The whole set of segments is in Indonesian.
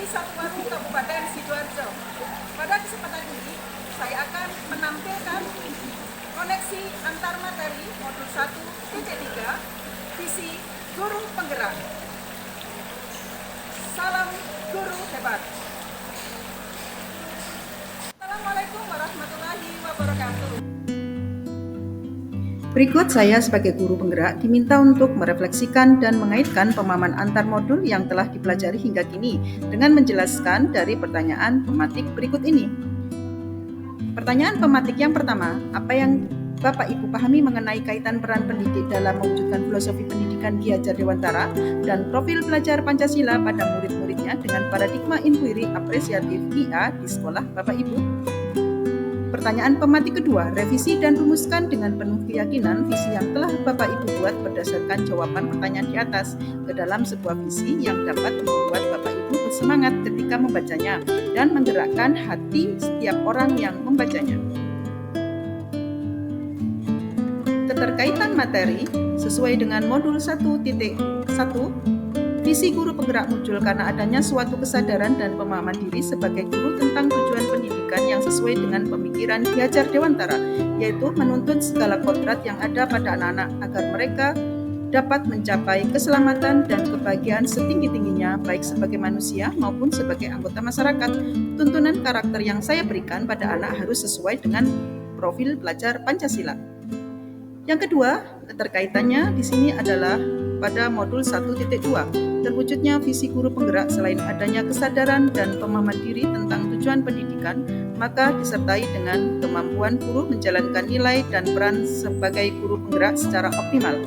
di Satuwaru, Kabupaten Sidoarjo. Pada kesempatan ini, saya akan menampilkan koneksi antar materi modul 1.3 visi guru penggerak. Salam guru hebat. Assalamualaikum warahmatullahi wabarakatuh. Berikut saya sebagai guru penggerak diminta untuk merefleksikan dan mengaitkan pemahaman antar modul yang telah dipelajari hingga kini dengan menjelaskan dari pertanyaan pematik berikut ini. Pertanyaan pematik yang pertama, apa yang Bapak Ibu pahami mengenai kaitan peran pendidik dalam mewujudkan filosofi pendidikan Ki Hajar Dewantara dan profil pelajar Pancasila pada murid-muridnya dengan paradigma inquiry apresiatif IA di sekolah Bapak Ibu? Pertanyaan pematik kedua, revisi dan rumuskan dengan penuh keyakinan visi yang telah Bapak Ibu buat berdasarkan jawaban pertanyaan di atas ke dalam sebuah visi yang dapat membuat Bapak Ibu bersemangat ketika membacanya dan menggerakkan hati setiap orang yang membacanya. Keterkaitan materi sesuai dengan modul 1.1, visi guru penggerak muncul karena adanya suatu kesadaran dan pemahaman diri sebagai guru tentang tujuan pendidikan yang sesuai dengan pemikiran Ki Hajar Dewantara, yaitu menuntut segala kodrat yang ada pada anak-anak agar mereka dapat mencapai keselamatan dan kebahagiaan setinggi-tingginya baik sebagai manusia maupun sebagai anggota masyarakat. Tuntunan karakter yang saya berikan pada anak harus sesuai dengan profil pelajar Pancasila. Yang kedua, keterkaitannya di sini adalah pada modul 1.2, terwujudnya visi guru penggerak selain adanya kesadaran dan pemahaman diri tentang tujuan pendidikan, maka disertai dengan kemampuan guru menjalankan nilai dan peran sebagai guru penggerak secara optimal.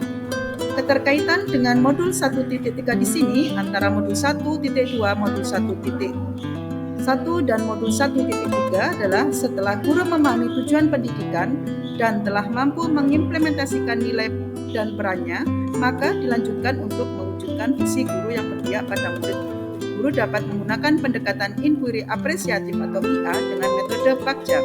Keterkaitan dengan modul 1.3 di sini antara modul 1.2, modul 1.1 dan modul 1.3 adalah setelah guru memahami tujuan pendidikan dan telah mampu mengimplementasikan nilai dan perannya, maka dilanjutkan untuk mewujudkan visi guru yang berpihak pada murid. Guru dapat menggunakan pendekatan inquiry apresiatif atau IA dengan metode Bagja.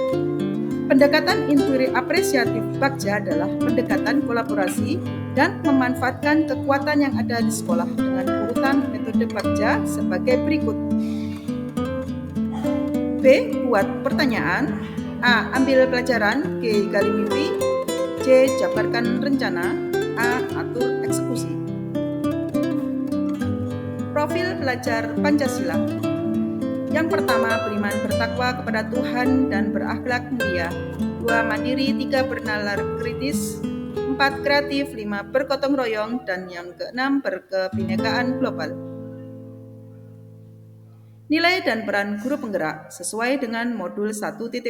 Pendekatan inquiry apresiatif Bagja adalah pendekatan kolaborasi dan memanfaatkan kekuatan yang ada di sekolah dengan urutan metode Bagja sebagai berikut. B. Buat pertanyaan. A. Ambil pelajaran. B. Gali mimpi. C. Jabarkan rencana. A. Atur eksekusi. Profil pelajar Pancasila. Yang pertama, beriman bertakwa kepada Tuhan dan berakhlak mulia. 2. Mandiri. 3. Bernalar kritis. 4. Kreatif. 5. Bergotong royong. Dan yang ke-6, berkebinekaan global. Nilai dan peran guru penggerak sesuai dengan modul 1.2.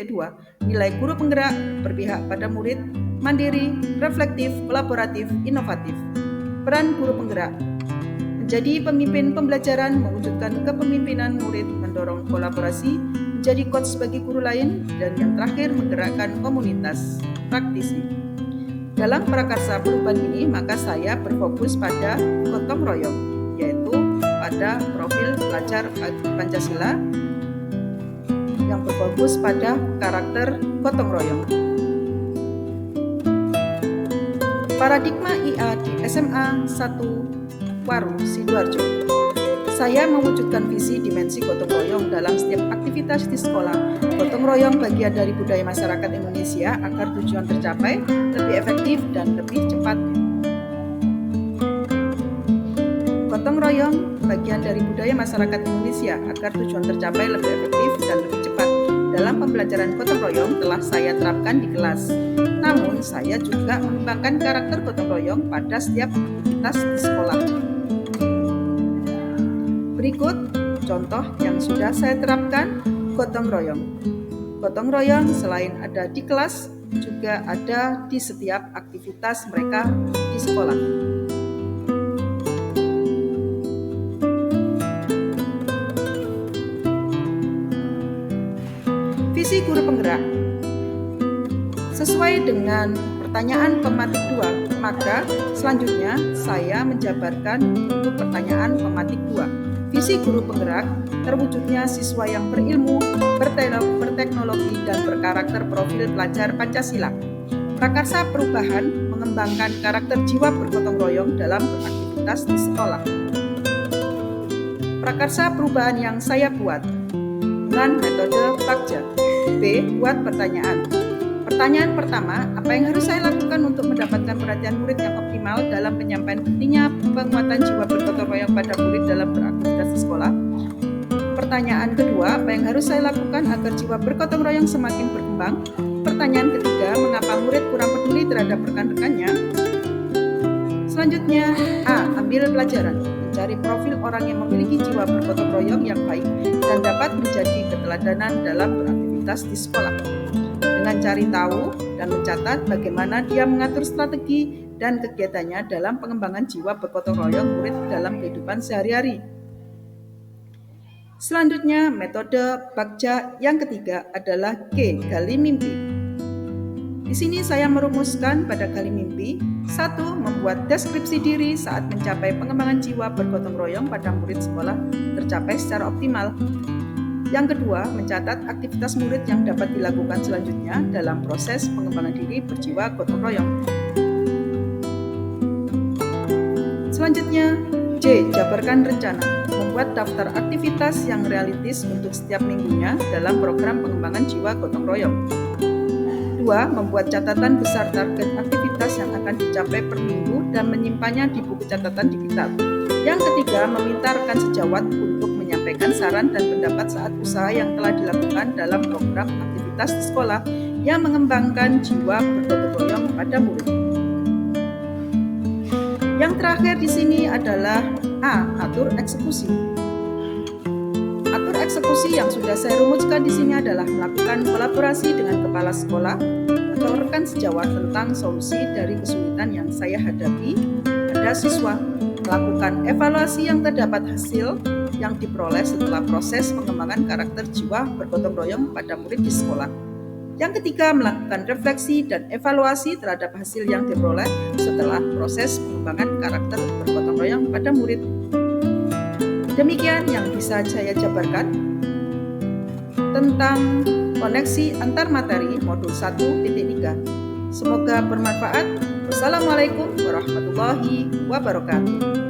Nilai guru penggerak berpihak pada murid, mandiri, reflektif, kolaboratif, inovatif. Peran guru penggerak menjadi pemimpin pembelajaran, mewujudkan kepemimpinan murid, mendorong kolaborasi, menjadi coach bagi guru lain, dan yang terakhir menggerakkan komunitas praktisi. Dalam prakarsa perubahan ini, maka saya berfokus pada gotong royong, yaitu pada profil pelajar Pancasila yang berfokus pada karakter gotong royong. Paradigma IA di SMA 1 Waru, Sidoarjo. Saya mewujudkan visi dimensi gotong royong dalam setiap aktivitas di sekolah. Gotong royong bagian dari budaya masyarakat Indonesia agar tujuan tercapai lebih efektif dan lebih cepat. Gotong royong bagian dari budaya masyarakat Indonesia agar tujuan tercapai lebih efektif dan lebih cepat. Dalam pembelajaran gotong royong telah saya terapkan di kelas. Namun, saya juga mengembangkan karakter gotong royong pada setiap aktivitas di sekolah. Berikut contoh yang sudah saya terapkan gotong royong. Gotong royong selain ada di kelas, juga ada di setiap aktivitas mereka di sekolah. Visi guru penggerak sesuai dengan pertanyaan pematik 2, maka selanjutnya saya menjabarkan untuk pertanyaan pematik 2. Visi guru penggerak terwujudnya siswa yang berilmu, berteknologi, dan berkarakter profil pelajar Pancasila. Prakarsa perubahan mengembangkan karakter jiwa bergotong royong dalam beraktivitas di sekolah. prakarsa perubahan yang saya buat dengan metode Bagja. B. Buat pertanyaan. Pertanyaan pertama, apa yang harus saya lakukan untuk mendapatkan perhatian murid yang optimal dalam penyampaian pentingnya penguatan jiwa bergotong royong pada murid dalam beraktivitas di sekolah? Pertanyaan kedua, apa yang harus saya lakukan agar jiwa bergotong royong semakin berkembang? Pertanyaan ketiga, mengapa murid kurang peduli terhadap rekan-rekannya? Selanjutnya, A. Ambil pelajaran. Mencari profil orang yang memiliki jiwa bergotong royong yang baik dan dapat menjadi keteladanan dalam beraktivitas di sekolah. Dengan cari tahu dan mencatat bagaimana dia mengatur strategi dan kegiatannya dalam pengembangan jiwa bergotong royong murid dalam kehidupan sehari-hari. Selanjutnya, metode Bagja yang ketiga adalah G. Gali mimpi. Di sini saya merumuskan pada gali mimpi. 1. Membuat deskripsi diri saat mencapai pengembangan jiwa bergotong royong pada murid sekolah tercapai secara optimal. Yang kedua, mencatat aktivitas murid yang dapat dilakukan selanjutnya dalam proses pengembangan diri berjiwa gotong royong. Selanjutnya, J. Jabarkan rencana. Membuat daftar aktivitas yang realistis untuk setiap minggunya dalam program pengembangan jiwa gotong royong. 2. Membuat catatan besar target aktivitas yang akan dicapai per minggu dan menyimpannya di buku catatan digital. Yang ketiga, meminta rekan sejawat untuk menyampaikan saran dan pendapat saat usaha yang telah dilakukan dalam program aktivitas di sekolah yang mengembangkan jiwa bergotong royong pada murid. Yang terakhir di sini adalah A. Atur eksekusi. Atur eksekusi yang sudah saya rumuskan di sini adalah melakukan kolaborasi dengan kepala sekolah atau rekan sejawat tentang solusi dari kesulitan yang saya hadapi pada siswa, melakukan evaluasi yang terdapat hasil yang diperoleh setelah proses pengembangan karakter jiwa bergotong royong pada murid di sekolah. Yang ketiga, melakukan refleksi dan evaluasi terhadap hasil yang diperoleh setelah proses pengembangan karakter bergotong royong pada murid. Demikian yang bisa saya jabarkan tentang koneksi antar materi modul 1.3. Semoga bermanfaat. Wassalamualaikum warahmatullahi wabarakatuh.